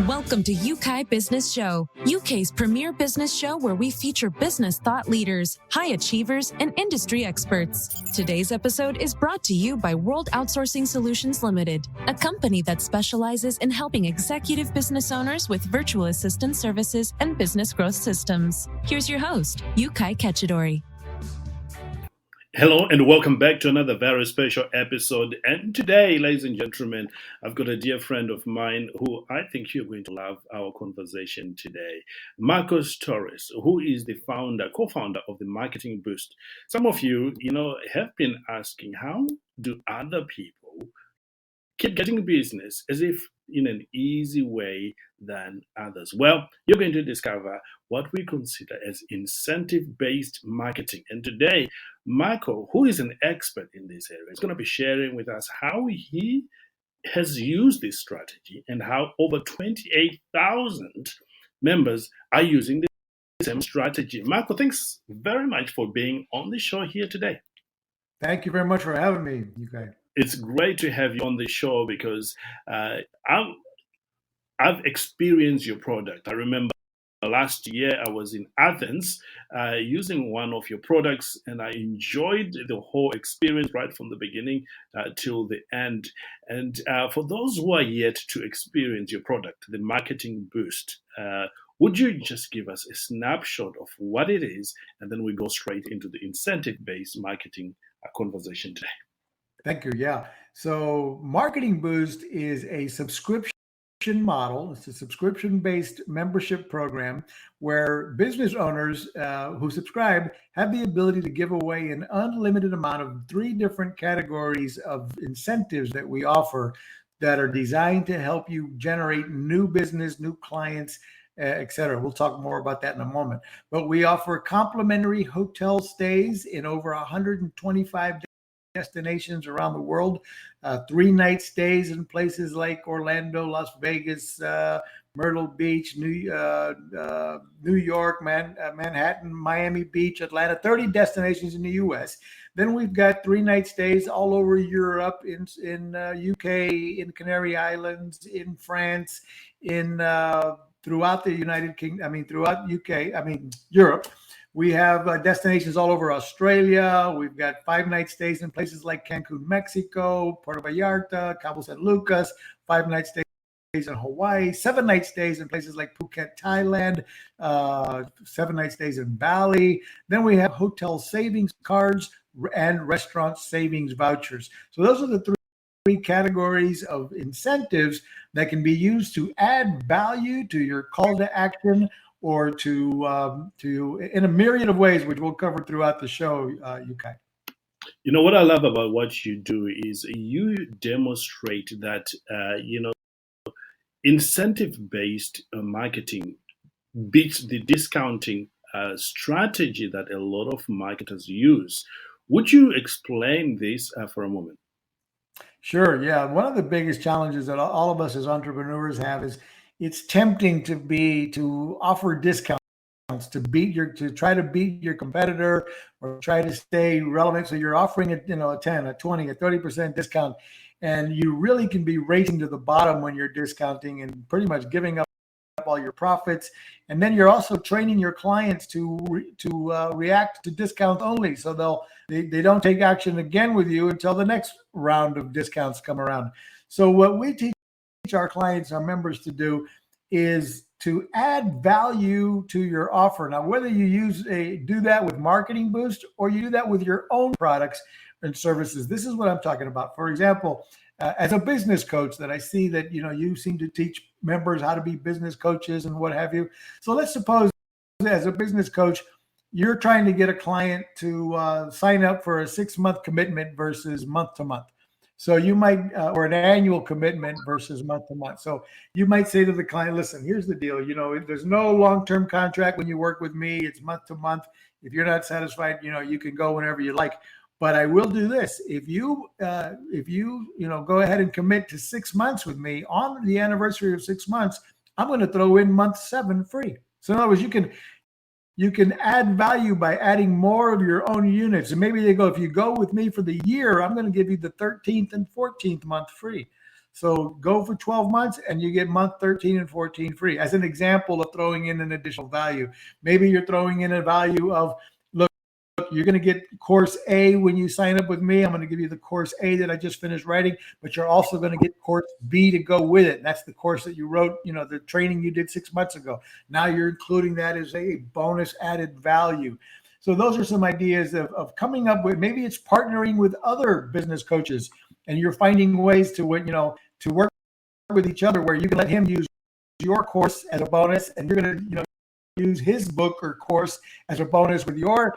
Welcome to Yeukai Business Show, UK's premier business show where we feature business thought leaders, high achievers, and industry experts. Today's episode is brought to you by World Outsourcing Solutions Limited, a company that specializes in helping executive business owners with virtual assistant services and business growth systems. Here's your host, Yeukai Kechidori. Hello and welcome back to another very special episode. And today, ladies and gentlemen, I've got a dear friend of mine who I think you're going to love our conversation today. Marco Torres, who is the co-founder of the Marketing Boost. Some of you, have been asking, how do other people keep getting business as if in an easy way than others? Well, you're going to discover what we consider as incentive-based marketing. And today, Marco, who is an expert in this area, is going to be sharing with us how he has used this strategy and how over 28,000 members are using the same strategy. Marco, thanks very much for being on the show here today. Thank you very much for having me, Yeukai. It's great to have you on the show because I've experienced your product. I remember last year I was in Athens using one of your products, and I enjoyed the whole experience right from the beginning till the end. And for those who are yet to experience your product, the Marketing Boost, would you just give us a snapshot of what it is, and then we go straight into the incentive-based marketing conversation today? Thank you. Yeah. So Marketing Boost is a subscription model. It's a subscription-based membership program where business owners who subscribe have the ability to give away an unlimited amount of 3 different categories of incentives that we offer that are designed to help you generate new business, new clients, et cetera. We'll talk more about that in a moment. But we offer complimentary hotel stays in over 125 destinations around the world, 3-night stays in places like Orlando, Las Vegas, Myrtle Beach, New York, Manhattan, Miami Beach, Atlanta, 30 destinations in the U.S. Then we've got 3-night stays all over Europe, in UK, in Canary Islands, in France, throughout the United Kingdom, throughout Europe. We have destinations all over Australia. We've got 5-night stays in places like Cancun, Mexico, Puerto Vallarta, Cabo San Lucas, 5-night stays in Hawaii, 7-night stays in places like Phuket, Thailand, 7-night stays in Bali. Then we have hotel savings cards and restaurant savings vouchers. So those are the 3 categories of incentives that can be used to add value to your call to action or to in a myriad of ways, which we'll cover throughout the show, Yeukai. What I love about what you do is you demonstrate that, incentive-based marketing beats the discounting strategy that a lot of marketers use. Would you explain this for a moment? Sure. Yeah. One of the biggest challenges that all of us as entrepreneurs have is it's tempting to offer discounts to try to beat your competitor or try to stay relevant. So you're offering a 10, a 20, a 30% discount, and you really can be racing to the bottom when you're discounting and pretty much giving up all your profits. And then you're also training your clients to react to discount only. So they don't take action again with you until the next round of discounts come around. So what we teach our clients, our members, to do is to add value to your offer. Now, whether you do that with Marketing Boost or you do that with your own products and services, this is what I'm talking about. For example, as a business coach, that I see that you seem to teach members how to be business coaches and what have you. So let's suppose, as a business coach, you're trying to get a client to sign up for a 6-month commitment versus month to month. So you might, or an annual commitment versus month to month. So you might say to the client, listen, here's the deal. There's no long-term contract when you work with me. It's month to month. If you're not satisfied, you can go whenever you like. But I will do this. If you go ahead and commit to 6 months with me, on the anniversary of 6 months, I'm going to throw in month 7 free. So in other words, you can add value by adding more of your own units. And maybe they go, if you go with me for the year, I'm going to give you the 13th and 14th month free. So go for 12 months and you get month 13 and 14 free, as an example of throwing in an additional value. Maybe you're throwing in a value of, look, you're going to get course A when you sign up with me. I'm going to give you the course A that I just finished writing, but you're also going to get course B to go with it. And that's the course that you wrote, the training you did 6 months ago. Now you're including that as a bonus added value. So those are some ideas of coming up with, maybe it's partnering with other business coaches and you're finding ways to work with each other, where you can let him use your course as a bonus, and you're going to use his book or course as a bonus with your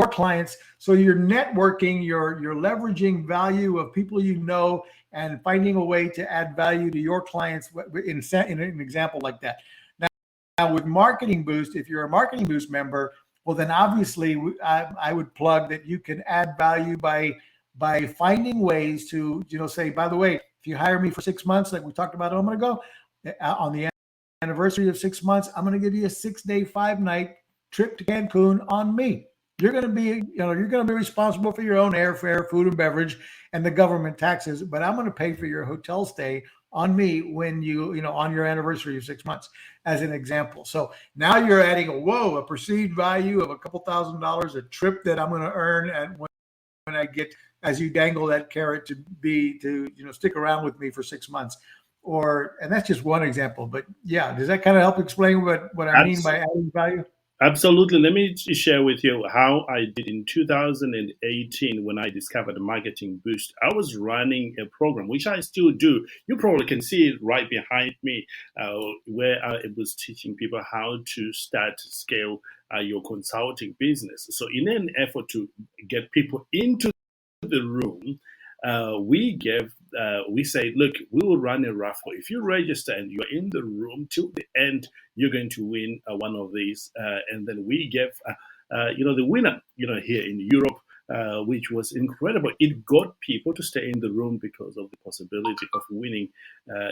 clients. So you're networking, you're leveraging value of people and finding a way to add value to your clients in an example like that. Now with Marketing Boost, if you're a Marketing Boost member, well, then obviously I would plug that you can add value by finding ways to, say, by the way, if you hire me for 6 months, like we talked about a moment ago, on the anniversary of 6 months, I'm going to give you a 6-day, 5-night trip to Cancun on me. You're going to be, you're going to be responsible for your own airfare, food and beverage, and the government taxes, but I'm going to pay for your hotel stay on me when on your anniversary of 6 months, as an example. So now you're adding a perceived value of a couple $1,000s, a trip that I'm going to earn, and when I get, as you dangle that carrot to stick around with me for 6 months. And that's just one example, but yeah, does that kind of help explain what I mean by adding value? Absolutely. Let me share with you how I did in 2018 when I discovered Marketing Boost. I was running a program, which I still do. You probably can see it right behind me, where I was teaching people how to scale your consulting business. So in an effort to get people into the room, we say, look, we will run a raffle. If you register and you're in the room till the end, you're going to win one of these. And then we give, the winner, here in Europe, which was incredible. It got people to stay in the room because of the possibility of winning, a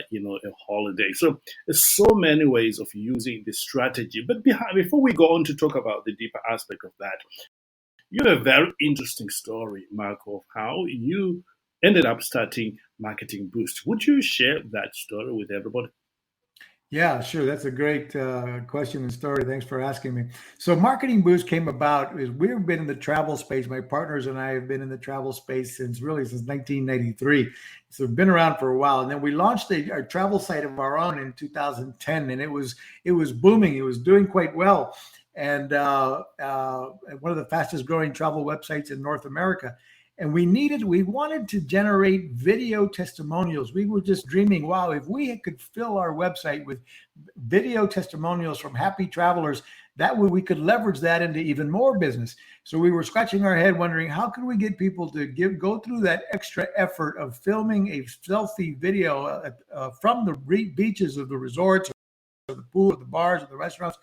holiday. So there's so many ways of using this strategy. But before we go on to talk about the deeper aspect of that, you have a very interesting story, Marco, of how you ended up starting Marketing Boost. Would you share that story with everybody? Yeah, sure. That's a great question and story. Thanks for asking me. So Marketing Boost came about is we've been in the travel space. My partners and I have been in the travel space since 1993. So we've been around for a while. And then we launched our travel site of our own in 2010, and it was booming. It was doing quite well. And one of the fastest growing travel websites in North America. And we wanted to generate video testimonials. We were just dreaming, wow, if we could fill our website with video testimonials from happy travelers, that way we could leverage that into even more business. So we were scratching our head wondering, how can we get people to go through that extra effort of filming a selfie video from the beaches of the resorts or the pool or the bars or the restaurants?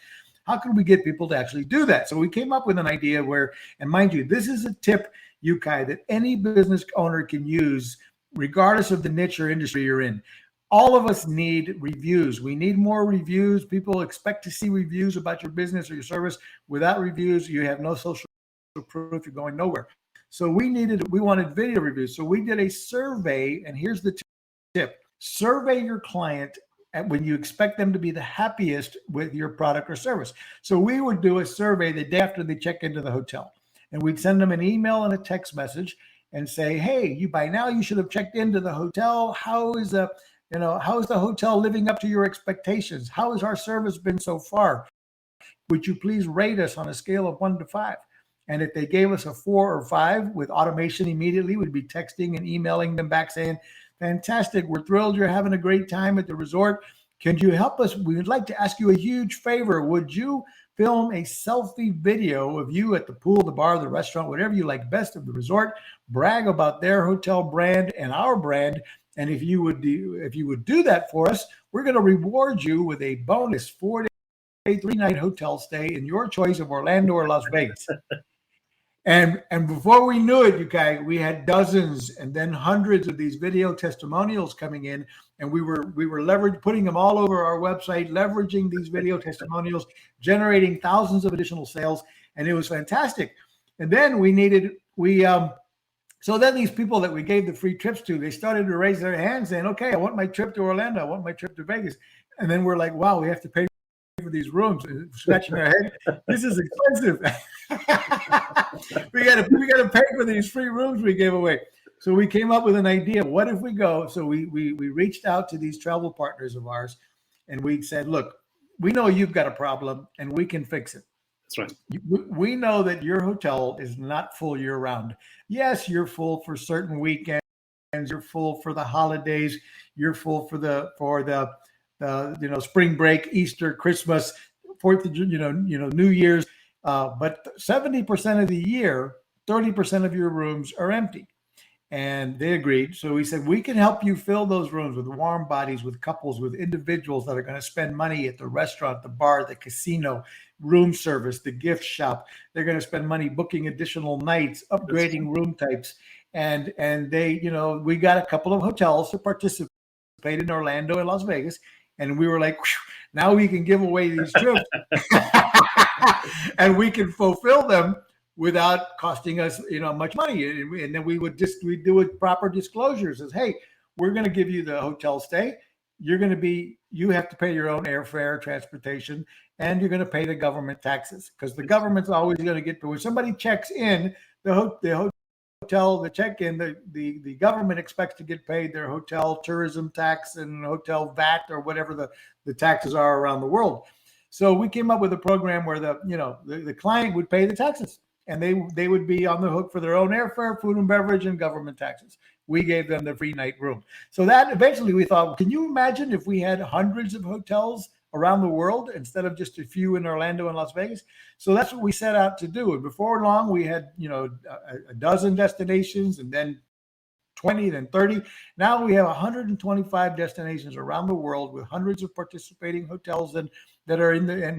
How can we get people to actually do that? So we came up with an idea where, and mind you, this is a tip, Yeukai, that any business owner can use regardless of the niche or industry you're in. All of us need reviews. We need more reviews. People expect to see reviews about your business or your service. Without reviews, you have no social proof. You're going nowhere. So we wanted video reviews. So we did a survey, and here's the tip. Survey your client when you expect them to be the happiest with your product or service. So we would do a survey the day after they check into the hotel, and we'd send them an email and a text message and say, hey, by now you should have checked into the hotel. How is the hotel living up to your expectations? How has our service been so far? Would you please rate us on a scale of 1 to 5? And if they gave us a 4 or 5 with automation immediately, we'd be texting and emailing them back saying, fantastic, we're thrilled you're having a great time at the resort. Can you help us? We would like to ask you a huge favor. Would you film a selfie video of you at the pool, the bar, the restaurant, whatever you like best of the resort, brag about their hotel brand and our brand. And if you would do that for us, we're going to reward you with a bonus 4-day, 3-night hotel stay in your choice of Orlando or Las Vegas. And before we knew it, Yeukai, we had dozens and then hundreds of these video testimonials coming in, and we were putting them all over our website, leveraging these video testimonials, generating thousands of additional sales, and it was fantastic. And then we So then these people that we gave the free trips to, they started to raise their hands saying, okay, I want my trip to Orlando. I want my trip to Vegas. And then we're like, wow, we have to pay for these rooms. And scratching our head, this is expensive. we gotta pay for these free rooms we gave away. So we came up with an idea. What if we go? So we reached out to these travel partners of ours, and we said, look, we know you've got a problem and we can fix it. That's right. We know that your hotel is not full year round. Yes, you're full for certain weekends. You're full for the holidays. You're full for the spring break, Easter, Christmas, Fourth of New Year's. But 70% of the year, 30% of your rooms are empty. And they agreed. So we said, we can help you fill those rooms with warm bodies, with couples, with individuals that are going to spend money at the restaurant, the bar, the casino, room service, the gift shop. They're going to spend money booking additional nights, upgrading room types. And they, we got a couple of hotels to participate in Orlando and Las Vegas. And we were like, now we can give away these trips and we can fulfill them without costing us, much money. And then we do it proper disclosures as, hey, we're going to give you the hotel stay. You have to pay your own airfare, transportation, and you're going to pay the government taxes, because the government's always going to get, when somebody checks in the hotel, the check-in, the government expects to get paid their hotel tourism tax and hotel VAT or whatever the taxes are around the world. So we came up with a program where the client would pay the taxes, and they would be on the hook for their own airfare, food and beverage, and government taxes. We gave them the free night room. So that eventually we thought, can you imagine if we had hundreds of hotels around the world instead of just a few in Orlando and Las Vegas? So that's what we set out to do. And before long, we had, a dozen destinations, and then 20, then 30. Now we have 125 destinations around the world with hundreds of participating hotels and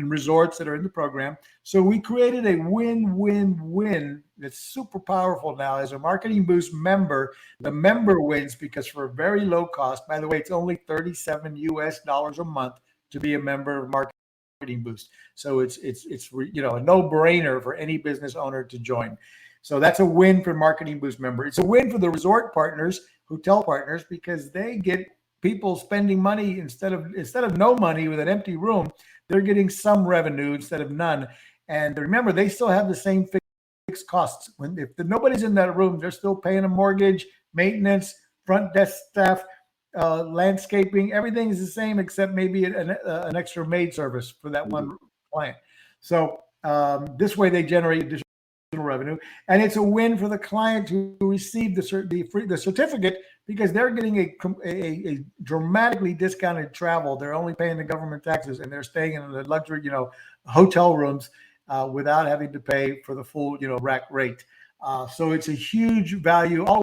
resorts that are in the program. So we created a win-win-win that's super powerful now. As a Marketing Boost member, the member wins because for a very low cost, by the way, it's only $37 US a month to be a member of Marketing Boost. So it's a no-brainer for any business owner to join. So that's a win for Marketing Boost member. It's a win for the resort partners, hotel partners, because they get people spending money instead of no money with an empty room. They're getting some revenue instead of none. And remember, they still have the same fixed costs. If nobody's in that room, they're still paying a mortgage, maintenance, front desk staff, landscaping. Everything is the same except maybe an extra maid service for that one client. So this way they generate additional revenue, and it's a win for the client who received the certificate, because they're getting a dramatically discounted travel. They're only paying the government taxes, and they're staying in the luxury hotel rooms without having to pay for the full rack rate. So it's a huge value all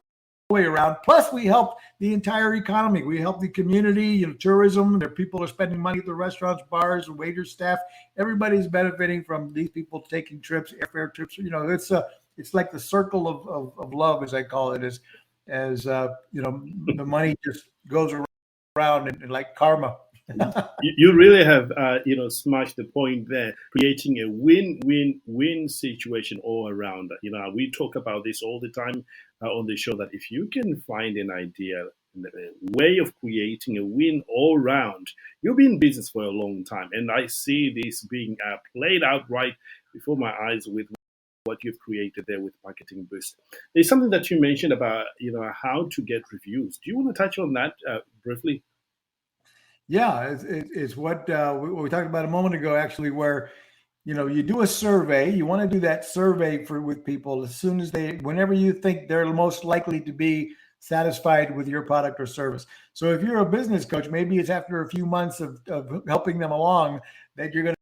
the way around. Plus, we help the entire economy. We help the community, tourism. There, people are spending money at the restaurants, bars, waiters, staff. Everybody's benefiting from these people taking trips, airfare trips. It's like the circle of love, as I call it, as the money just goes around and like karma. You really have, smashed the point there, creating a win-win-win situation all around. We talk about this all the time on the show, that if you can find an idea, a way of creating a win all round, you'll be in business for a long time. And I see this being played out right before my eyes with what you've created there with Marketing Boost. There's something that you mentioned about, how to get reviews. Do you want to touch on that briefly? Yeah, it's what we talked about a moment ago, actually, where you do a survey. You want to do that survey with people as soon as whenever you think they're most likely to be satisfied with your product or service. So if you're a business coach, maybe it's after a few months of helping them along that you're going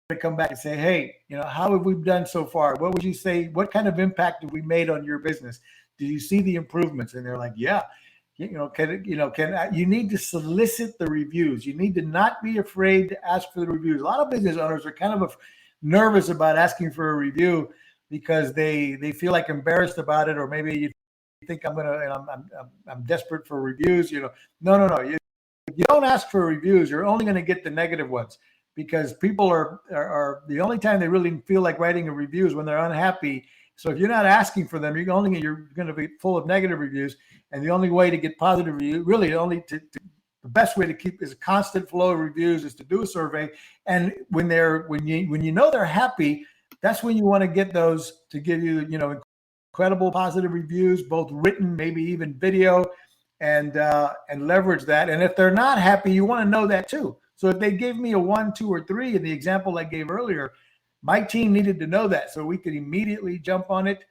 to come back and say, hey, how have we done so far? What would you say? What kind of impact have we made on your business? Do you see the improvements? And they're like, yeah. You need to solicit the reviews. You need to not be afraid to ask for the reviews. A lot of business owners are kind of nervous about asking for a review because they feel like embarrassed about it, or maybe you think I'm desperate for reviews. No. You don't ask for reviews. You're only going to get the negative ones, because people are the only time they really feel like writing a review is when they're unhappy. So if you're not asking for them, you're going to be full of negative reviews. And the only way to get positive reviews, really, the best way to keep is a constant flow of reviews is to do a survey. And when you know they're happy, that's when you want to get those to give you, incredible positive reviews, both written, maybe even video, and leverage that. And if they're not happy, you want to know that too. So if they gave me a 1, 2, or 3 in the example I gave earlier, my team needed to know that so we could immediately jump on it,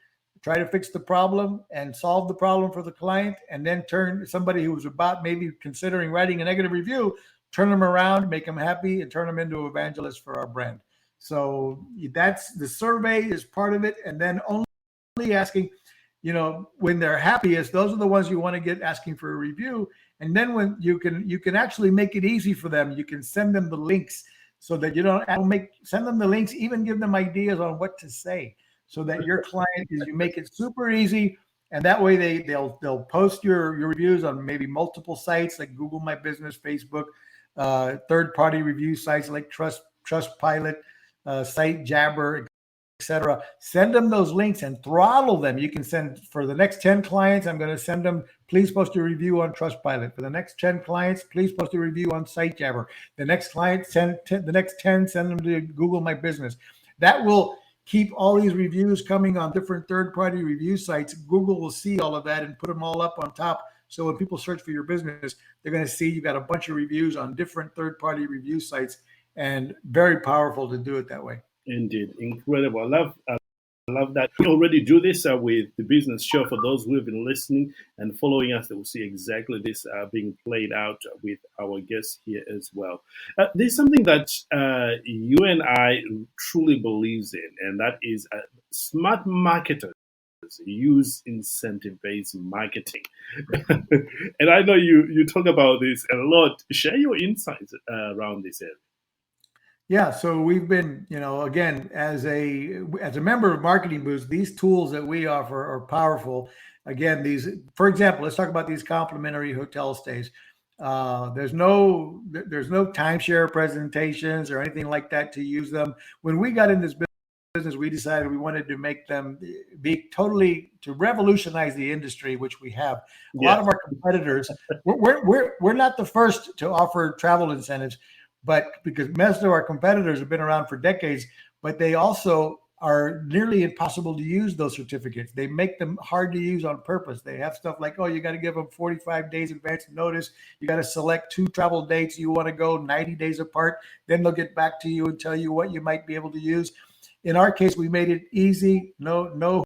try to fix the problem and solve the problem for the client, and then turn somebody who was about maybe considering writing a negative review, turn them around, make them happy, and turn them into evangelists for our brand. So that's the survey is part of it. And then only asking, when they're happiest, those are the ones you want to get asking for a review. And then when you can actually make it easy for them, you can send them the links so that send them the links, even give them ideas on what to say, so that your client you make it super easy. And that way they'll post your reviews on maybe multiple sites like Google My Business, Facebook, third-party review sites like Trustpilot, Site Jabber, etc. Send them those links and throttle them. You can send for the next 10 clients, I'm going to send them, please post a review on Trustpilot. For the next 10 clients, please post a review on Site Jabber. The next client, the next 10, send them to Google My Business. That will keep all these reviews coming on different third-party review sites. Google will see all of that and put them all up on top. So when people search for your business, they're going to see you've got a bunch of reviews on different third-party review sites, and very powerful to do it that way. Indeed, incredible. I love that. We already do this with the business show. For those who have been listening and following us, they will see exactly this being played out with our guests here as well. There's something that you and I truly believes in, and that is smart marketers use incentive-based marketing. And I know you talk about this a lot. Share your insights around this area. Yeah, so we've been, again, as a member of Marketing Boost, these tools that we offer are powerful. Again, for example, let's talk about these complimentary hotel stays. There's no timeshare presentations or anything like that to use them. When we got in this business, we decided we wanted to make them to revolutionize the industry, which we have. A lot of our competitors, we're not the first to offer travel incentives, but because most of our competitors have been around for decades, but they also are nearly impossible to use those certificates. They make them hard to use on purpose. They have stuff like, you got to give them 45 days advance notice. You got to select 2 travel dates you want to go 90 days apart. Then they'll get back to you and tell you what you might be able to use. In our case, we made it easy. No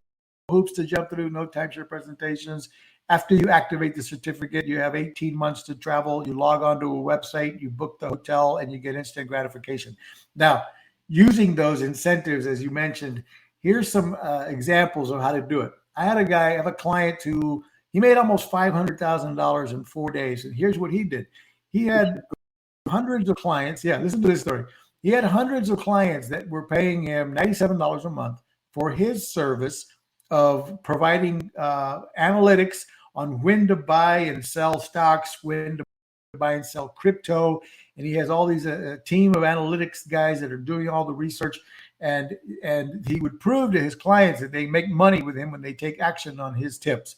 hoops to jump through, no timeshare presentations. After you activate the certificate, you have 18 months to travel. You log onto a website, you book the hotel, and you get instant gratification. Now, using those incentives, as you mentioned, here's some examples of how to do it. I have a client who he made almost $500,000 in 4 days. And here's what he did. He had hundreds of clients. Yeah, listen to this story. He had hundreds of clients that were paying him $97 a month for his service of providing analytics on when to buy and sell stocks, when to buy and sell crypto. And he has all these team of analytics guys that are doing all the research. And he would prove to his clients that they make money with him when they take action on his tips.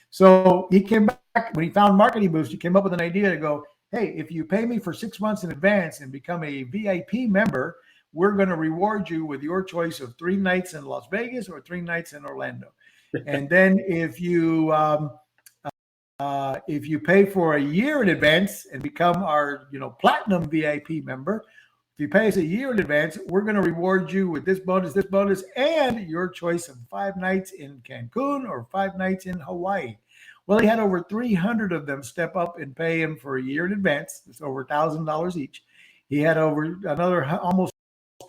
So he came back, when he found Marketing Boost, he came up with an idea to go, hey, if you pay me for 6 months in advance and become a VIP member, we're going to reward you with your choice of 3 nights in Las Vegas or 3 nights in Orlando. And then if you pay for a year in advance and become our platinum VIP member, if you pay us a year in advance, we're going to reward you with this bonus, and your choice of 5 nights in Cancun or 5 nights in Hawaii. Well, he had over 300 of them step up and pay him for a year in advance. It's over $1,000 each. He had over another almost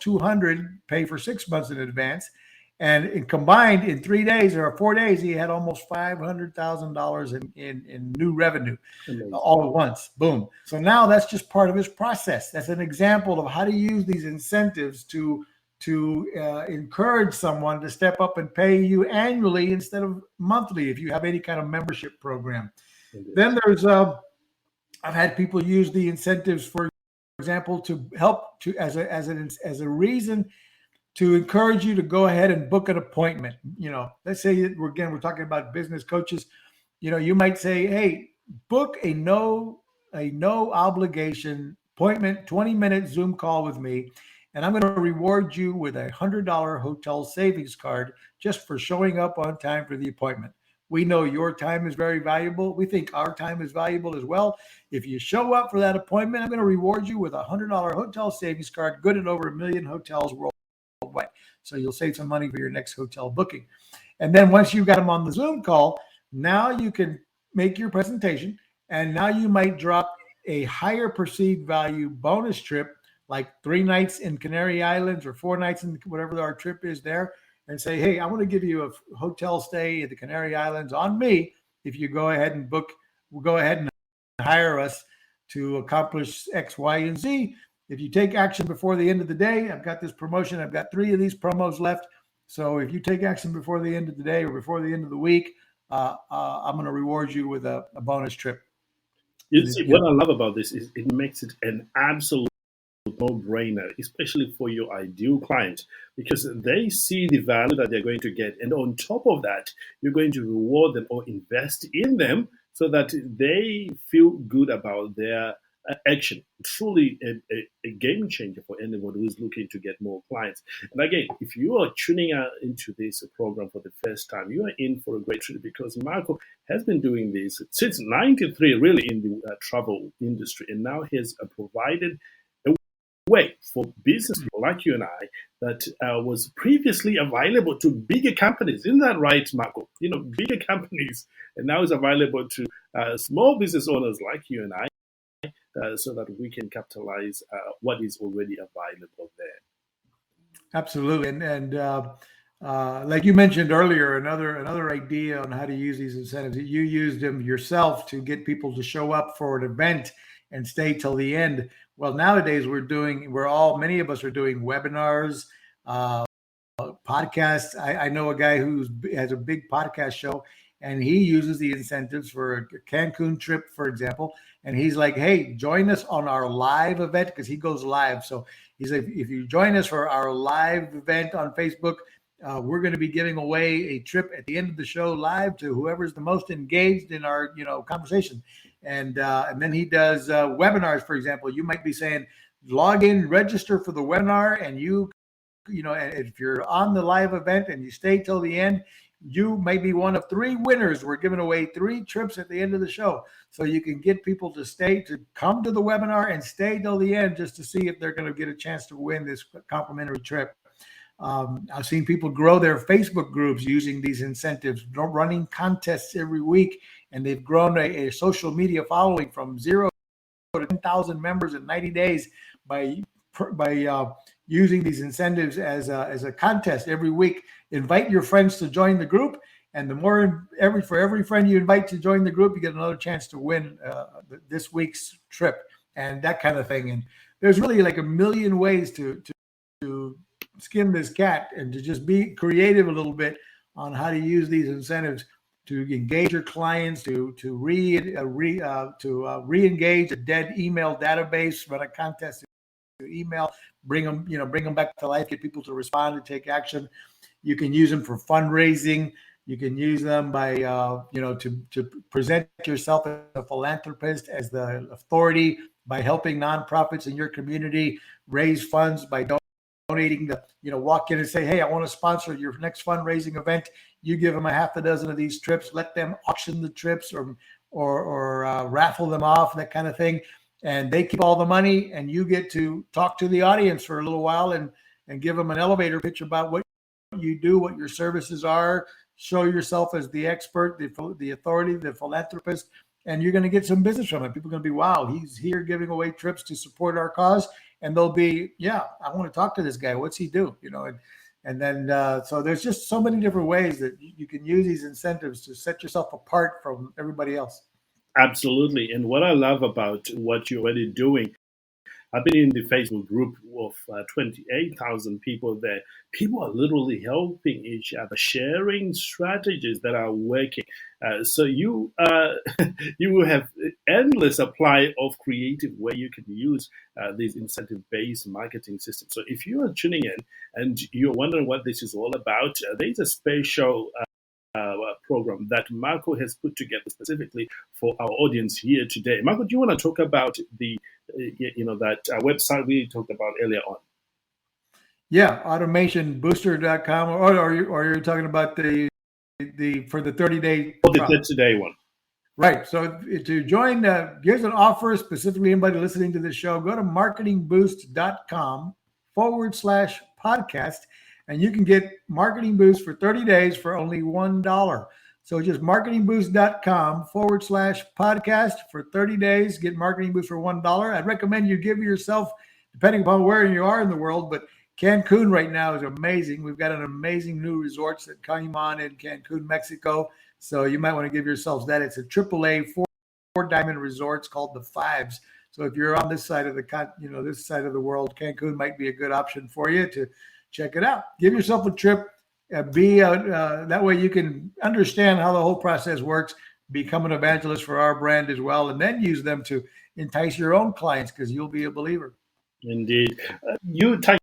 200 pay for 6 months in advance. And combined in 3 days or 4 days, he had almost $500,000 in new revenue. Amazing. All at once. Boom. So now that's just part of his process. That's an example of how to use these incentives to encourage someone to step up and pay you annually instead of monthly if you have any kind of membership program. Indeed. Then there's I've had people use the incentives, for example, to help as a reason to encourage you to go ahead and book an appointment. Let's say we're talking about business coaches. You might say, hey, book a no obligation appointment, 20-minute Zoom call with me, and I'm going to reward you with a $100 hotel savings card just for showing up on time for the appointment. We know your time is very valuable. We think our time is valuable as well. If you show up for that appointment, I'm going to reward you with a $100 hotel savings card, good at over 1 million hotels worldwide. So you'll save some money for your next hotel booking. And then once you've got them on the Zoom call, now you can make your presentation, and now you might drop a higher perceived value bonus trip, like 3 nights in Canary Islands or 4 nights in whatever our trip is there, and say, hey, I want to give you a hotel stay at the Canary Islands on me if you go ahead and book. We'll go ahead and hire us to accomplish X, Y, and Z. If you take action before the end of the day, I've got this promotion. I've got 3 of these promos left. So if you take action before the end of the day or before the end of the week, I'm going to reward you with a bonus trip. You see, what I love about this is it makes it an absolute no-brainer, especially for your ideal client, because they see the value that they're going to get. And on top of that, you're going to reward them or invest in them so that they feel good about their action. Truly a game changer for anyone who is looking to get more clients. And again, if you are tuning into this program for the first time, you are in for a great treat, because Marco has been doing this since '93, really, in the travel industry, and now he has provided a way for business people like you and I that was previously available to bigger companies. Isn't that right, Marco? Bigger companies, and now is available to small business owners like you and I. So that we can capitalize what is already available there. Absolutely, and like you mentioned earlier, another idea on how to use these incentives. You used them yourself to get people to show up for an event and stay till the end. Well, nowadays many of us are doing webinars, podcasts. I know a guy who has a big podcast show, and he uses the incentives for a Cancun trip, for example. And he's like, hey, join us on our live event, because he goes live. So he's like, if you join us for our live event on Facebook, we're going to be giving away a trip at the end of the show live to whoever's the most engaged in our conversation. And then he does webinars, for example. You might be saying, log in, register for the webinar, and if you're on the live event and you stay till the end, you may be one of 3 winners. We're giving away 3 trips at the end of the show. So you can get people to come to the webinar and stay till the end just to see if they're going to get a chance to win this complimentary trip. I've seen people grow their Facebook groups using these incentives, running contests every week, and they've grown a social media following from 0 to 10,000 members in 90 days by using these incentives as a contest every week. Invite your friends to join the group, and for every friend you invite to join the group, you get another chance to win this week's trip, and that kind of thing. And there's really like a million ways to skin this cat, and to just be creative a little bit on how to use these incentives to engage your clients, to re-engage a dead email database, run a contest to email, bring them back to life, get people to respond and take action. You can use them for fundraising. You can use them by to present yourself as a philanthropist, as the authority, by helping nonprofits in your community raise funds by donating. Walk in and say, hey, I want to sponsor your next fundraising event. You give them a half a dozen of these trips. Let them auction the trips or raffle them off, that kind of thing. And they keep all the money, and you get to talk to the audience for a little while and give them an elevator pitch about what you do, what your services are, show yourself as the expert, the authority, the philanthropist, and you're going to get some business from it. People are going to be, wow, he's here giving away trips to support our cause. And they'll be, yeah, I want to talk to this guy. What's he do? And then, so there's just so many different ways that you can use these incentives to set yourself apart from everybody else. Absolutely. And what I love about what you're already doing, I've been in the Facebook group of 28,000 people there. People are literally helping each other, sharing strategies that are working. So you you will have endless supply of creative way you can use these incentive-based marketing systems. So if you are tuning in and you're wondering what this is all about, there's a special program that Marco has put together specifically for our audience here today. Marco, do you want to talk about the that website we talked about earlier on? Yeah, automationbooster.com, or you're talking about the for the 30-day Oh, the 30-day one. Right. So to join, here's an offer specifically anybody listening to this show. Go to marketingboost.com/podcast, and you can get Marketing Boost for 30 days for only $1. So just marketingboost.com/podcast for 30 days. Get Marketing Boost for $1. I'd recommend you give yourself, depending upon where you are in the world, but Cancun right now is amazing. We've got an amazing new resorts that came on in Cancun, Mexico. So you might want to give yourselves that. It's a AAA four diamond resorts called the Fives. So if you're on this side of this side of the world, Cancun might be a good option for you to check it out. Give yourself a trip. That way you can understand how the whole process works. Become an evangelist for our brand as well, and then use them to entice your own clients because you'll be a believer. Indeed, you touched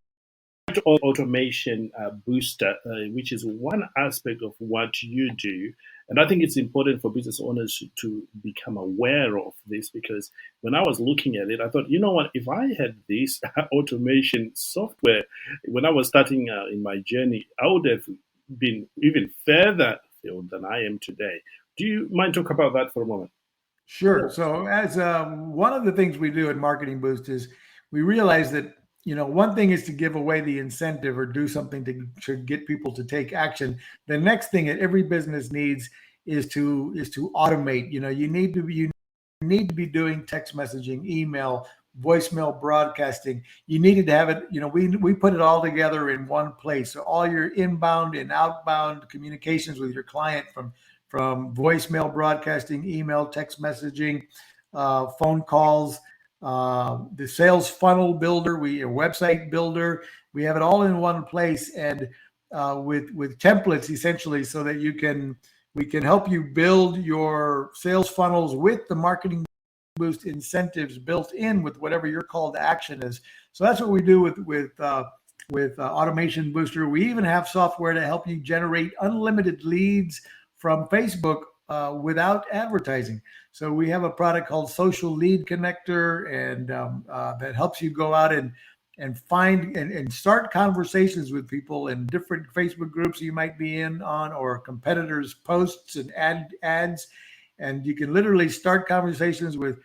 on automation booster, which is one aspect of what you do. And I think it's important for business owners to become aware of this, because when I was looking at it, I thought, you know what, if I had this automation software when I was starting in my journey, I would have been even further afield than I am today. Do you mind talk about that for a moment? Sure. So as one of the things we do at Marketing Boost is we realize that one thing is to give away the incentive or do something to get people to take action. The next thing that every business needs is to automate. You need to be doing text messaging, email, voicemail broadcasting. You needed to have it. We put it all together in one place. So all your inbound and outbound communications with your client, from voicemail broadcasting, email, text messaging, phone calls, the sales funnel builder, a website builder, we have it all in one place, and with templates essentially, so that we can help you build your sales funnels with the Marketing Boost incentives built in with whatever your call to action is. So that's what we do with Automation Booster. We even have software to help you generate unlimited leads from Facebook without advertising. So we have a product called Social Lead Connector, and that helps you go out and find and start conversations with people in different Facebook groups you might be on, or competitors' posts and ads, and you can literally start conversations with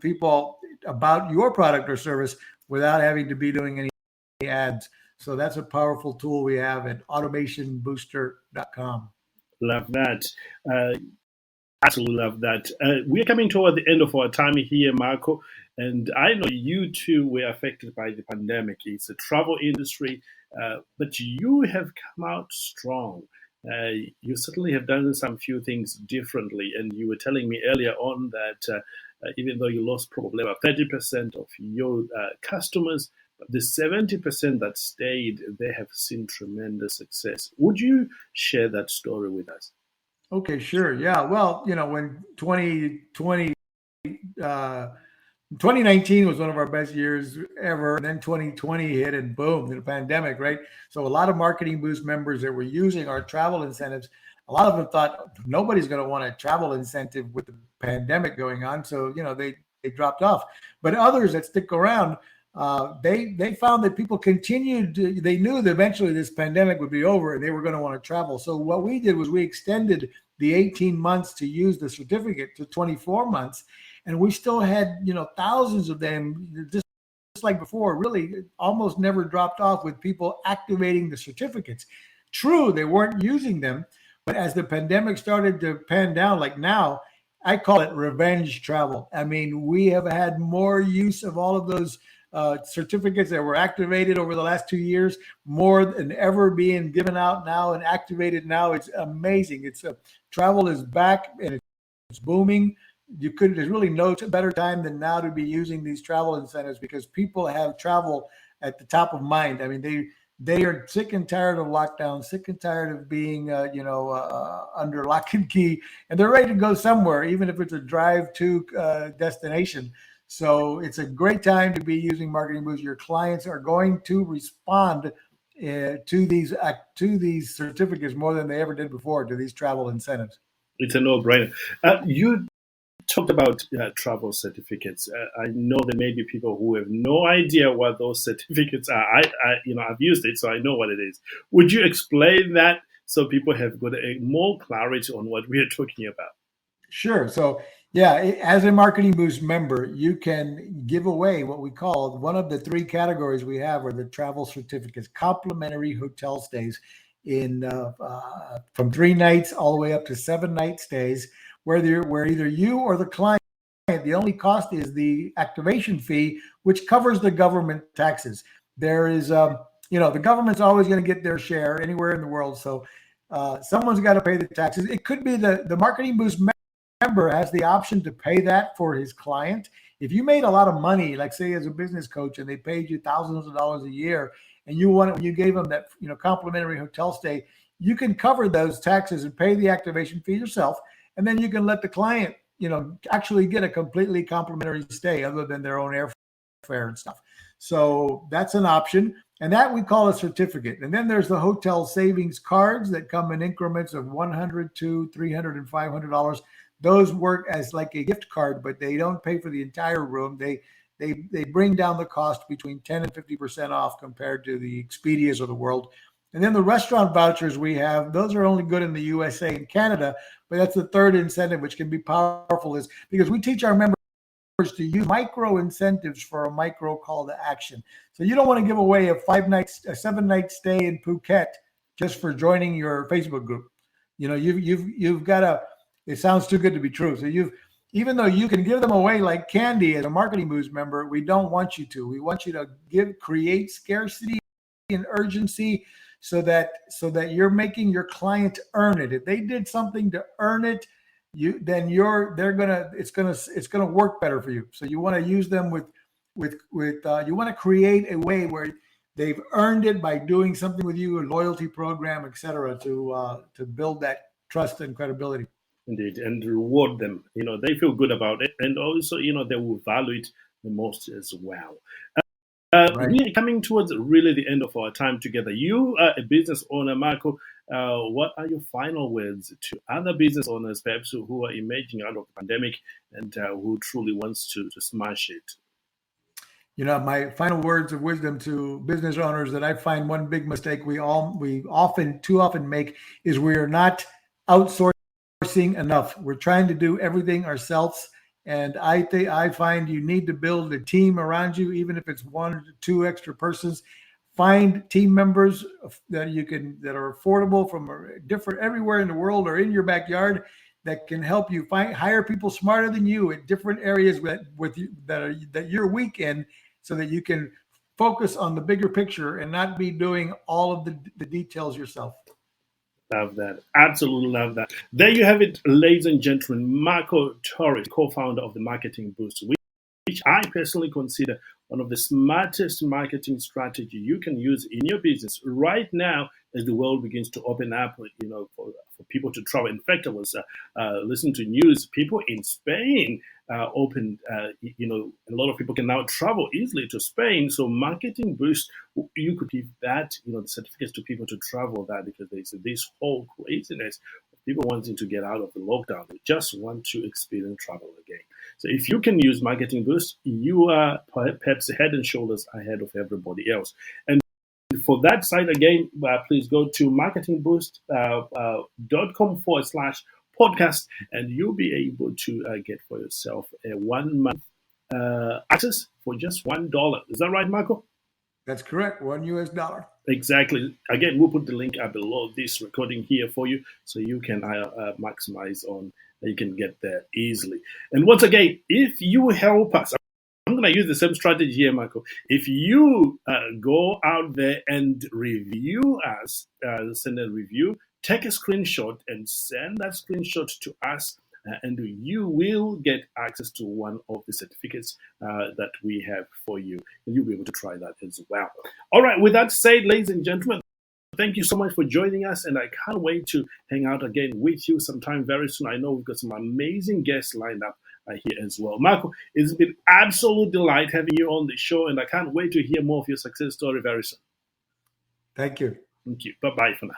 people about your product or service without having to be doing any ads. So that's a powerful tool we have at automationbooster.com. Love that. Absolutely love that. We're coming toward the end of our time here, Marco, and I know you too were affected by the pandemic. It's a travel industry, but you have come out strong. You certainly have done some few things differently, and you were telling me earlier on that even though you lost probably about 30% of your customers, the 70% that stayed, they have seen tremendous success. Would you share that story with us? Okay, sure. Yeah. Well, when 2019 was one of our best years ever, and then 2020 hit, and boom, the pandemic, right? So a lot of Marketing Boost members that were using our travel incentives, a lot of them thought nobody's going to want a travel incentive with the pandemic going on. So, they dropped off. But others that stick around, they found that people continued they knew that eventually this pandemic would be over and they were going to want to travel. So what we did was we extended the 18 months to use the certificate to 24 months. And we still had, thousands of them, just like before, really almost never dropped off, with people activating the certificates. True, they weren't using them, but as the pandemic started to pan down, like now, I call it revenge travel. I mean, we have had more use of all of those certificates that were activated over the last 2 years, more than ever being given out now and activated now. It's amazing. Travel is back and it's booming. there's really no better time than now to be using these travel incentives, because people have travel at the top of mind. I mean, they are sick and tired of lockdown, sick and tired of being, under lock and key, and they're ready to go somewhere, even if it's a drive to destination. So it's a great time to be using Marketing Boost. Your clients are going to respond to these certificates more than they ever did before, to these travel incentives. It's a no-brainer. You talked about travel certificates. I know there may be people who have no idea what those certificates are. I've used it, so I know what it is. Would you explain that so people have got more clarity on what we are talking about? Sure. So, yeah, as a Marketing Boost member, you can give away what we call, one of the three categories we have are the travel certificates, complimentary hotel stays in from 3 nights all the way up to 7-night stays, where either you or the client, the only cost is the activation fee, which covers the government taxes. There is, the government's always going to get their share anywhere in the world. So someone's got to pay the taxes. It could be the Marketing Boost member has the option to pay that for his client. If you made a lot of money, like say as a business coach, and they paid you thousands of dollars a year, and you gave them that complimentary hotel stay, you can cover those taxes and pay the activation fee yourself, and then you can let the client actually get a completely complimentary stay other than their own airfare and stuff. So that's an option, and that we call a certificate. And then there's the hotel savings cards that come in increments of $100 to $300 and $500. Those work as like a gift card, but they don't pay for the entire room. They bring down the cost between 10 and 50% off compared to the Expedias of the world. And then the restaurant vouchers we have, those are only good in the USA and Canada, but that's the third incentive, which can be powerful, is because we teach our members to use micro incentives for a micro call to action. So you don't want to give away a 7-night stay in Phuket just for joining your Facebook group. You've got to. It sounds too good to be true. So even though you can give them away like candy as a Marketing Boost member, we don't want you to. We want you to create scarcity and urgency so that you're making your client earn it. If they did something to earn it, it's gonna work better for you. So you want to use them with you want to create a way where they've earned it by doing something with you, a loyalty program, etc., to build that trust and credibility. Indeed, and reward them. They feel good about it, and also, they will value it the most as well. Right. We're coming towards really the end of our time together. You are a business owner, Marco. What are your final words to other business owners, perhaps, who are emerging out of the pandemic and who truly wants to smash it? My final words of wisdom to business owners, that I find one big mistake we too often make is we are not outsourcing enough. We're trying to do everything ourselves, and I find you need to build a team around you, even if it's 1 or 2 extra persons. Find team members that are affordable from everywhere in the world or in your backyard, that can help you hire people smarter than you at different areas that you're weak in, so that you can focus on the bigger picture and not be doing all of the details yourself. Love that. Absolutely love that. There you have it, ladies and gentlemen. Marco Torres, co-founder of the Marketing Boost, which I personally consider one of the smartest marketing strategy you can use in your business right now, as the world begins to open up, for people to travel. In fact, I was listening to news. People in Spain opened, a lot of people can now travel easily to Spain. So Marketing Boost, you could give that, the certificates to people to travel that, because there's this whole craziness of people wanting to get out of the lockdown. They just want to experience travel again. So if you can use Marketing Boost, you are perhaps head and shoulders ahead of everybody else. And for that site, again, please go to marketingboost.com/podcast, and you'll be able to get for yourself a 1-month access for just $1. Is that right, Marco? That's correct. $1. Exactly. Again, we'll put the link below this recording here for you, so you can maximize on. You can get there easily. And once again, if you help us, I'm going to use the same strategy here, Michael. If you go out there and review us, send a review, take a screenshot and send that screenshot to us and you will get access to one of the certificates that we have for you. And you'll be able to try that as well. All right, with that said, ladies and gentlemen, thank you so much for joining us, and I can't wait to hang out again with you sometime very soon. I know we've got some amazing guests lined up here as well. Marco, it's been absolute delight having you on the show, and I can't wait to hear more of your success story very soon. Thank you. Thank you. Bye-bye for now.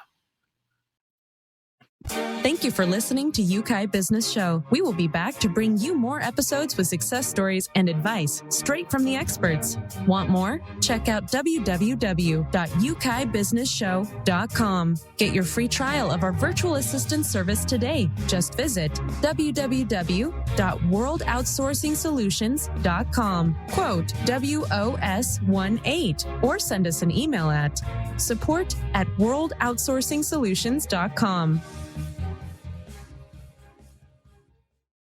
Thank you for listening to Yeukai Business Show. We will be back to bring you more episodes with success stories and advice straight from the experts. Want more? Check out www.yukaibusinessshow.com. Get your free trial of our virtual assistant service today. Just visit www.worldoutsourcingsolutions.com. Quote WOS18 or send us an email at support@worldoutsourcingsolutions.com.